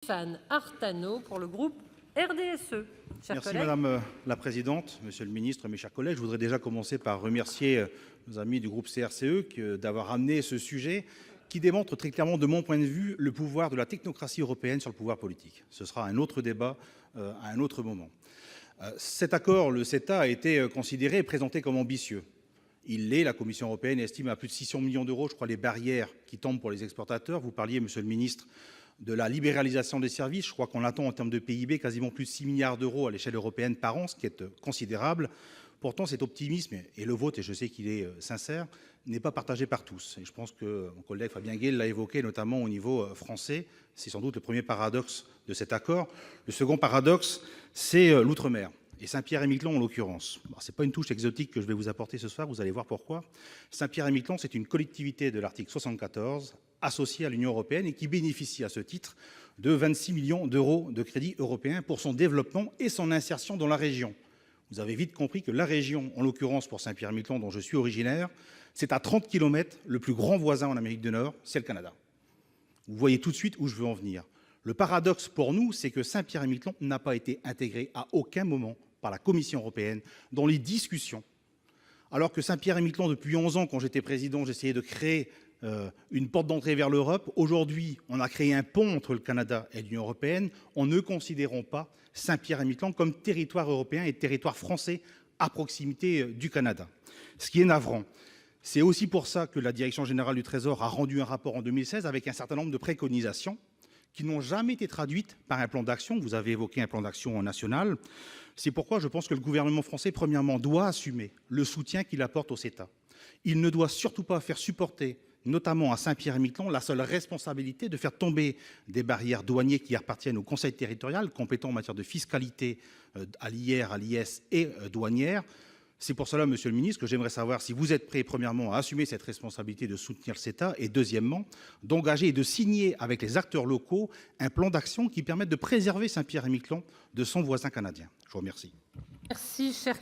Stéphane Artano pour le groupe RDSE. Merci Madame la Présidente, Monsieur le Ministre, mes chers collègues. Je voudrais déjà commencer par remercier nos amis du groupe CRCE d'avoir amené ce sujet qui démontre très clairement, de mon point de vue, le pouvoir de la technocratie européenne sur le pouvoir politique. Ce sera un autre débat à un autre moment. Cet accord, le CETA, a été considéré et présenté comme ambitieux. Il l'est, la Commission européenne estime à plus de 600 millions d'euros, je crois, les barrières qui tombent pour les exportateurs. Vous parliez, Monsieur le Ministre, de la libéralisation des services. Je crois qu'on attend en termes de PIB quasiment plus de 6 milliards d'euros à l'échelle européenne par an, ce qui est considérable. Pourtant, cet optimisme, et le vôtre, et je sais qu'il est sincère, n'est pas partagé par tous. Et je pense que mon collègue Fabien Gay l'a évoqué, notamment au niveau français. C'est sans doute le premier paradoxe de cet accord. Le second paradoxe, c'est l'outre-mer. Et Saint-Pierre-et-Miquelon en l'occurrence. Ce n'est pas une touche exotique que je vais vous apporter ce soir, vous allez voir pourquoi. Saint-Pierre-et-Miquelon, c'est une collectivité de l'article 74, associée à l'Union européenne et qui bénéficie à ce titre de 26 millions d'euros de crédits européens pour son développement et son insertion dans la région. Vous avez vite compris que la région, en l'occurrence pour Saint-Pierre-et-Miquelon, dont je suis originaire, c'est à 30 km le plus grand voisin en Amérique du Nord, c'est le Canada. Vous voyez tout de suite où je veux en venir. Le paradoxe pour nous, c'est que Saint-Pierre-et-Miquelon n'a pas été intégré à aucun moment par la Commission européenne dans les discussions. Alors que Saint-Pierre-et-Miquelon, depuis 11 ans, quand j'étais président, j'essayais de créer une porte d'entrée vers l'Europe. Aujourd'hui, on a créé un pont entre le Canada et l'Union européenne. On ne considère pas Saint-Pierre-et-Miquelon comme territoire européen et territoire français à proximité du Canada. Ce qui est navrant. C'est aussi pour ça que la Direction générale du Trésor a rendu un rapport en 2016 avec un certain nombre de préconisations qui n'ont jamais été traduites par un plan d'action. Vous avez évoqué un plan d'action national. C'est pourquoi je pense que le gouvernement français, premièrement, doit assumer le soutien qu'il apporte au CETA. Il ne doit surtout pas faire supporter, notamment à Saint-Pierre-et-Miquelon, la seule responsabilité de faire tomber des barrières douanières qui appartiennent au Conseil territorial, compétent en matière de fiscalité à l'IR, à l'IS et douanière. C'est pour cela, Monsieur le Ministre, que j'aimerais savoir si vous êtes prêt, premièrement, à assumer cette responsabilité de soutenir le CETA et, deuxièmement, d'engager et de signer avec les acteurs locaux un plan d'action qui permette de préserver Saint-Pierre-et-Miquelon de son voisin canadien. Je vous remercie. Merci, cher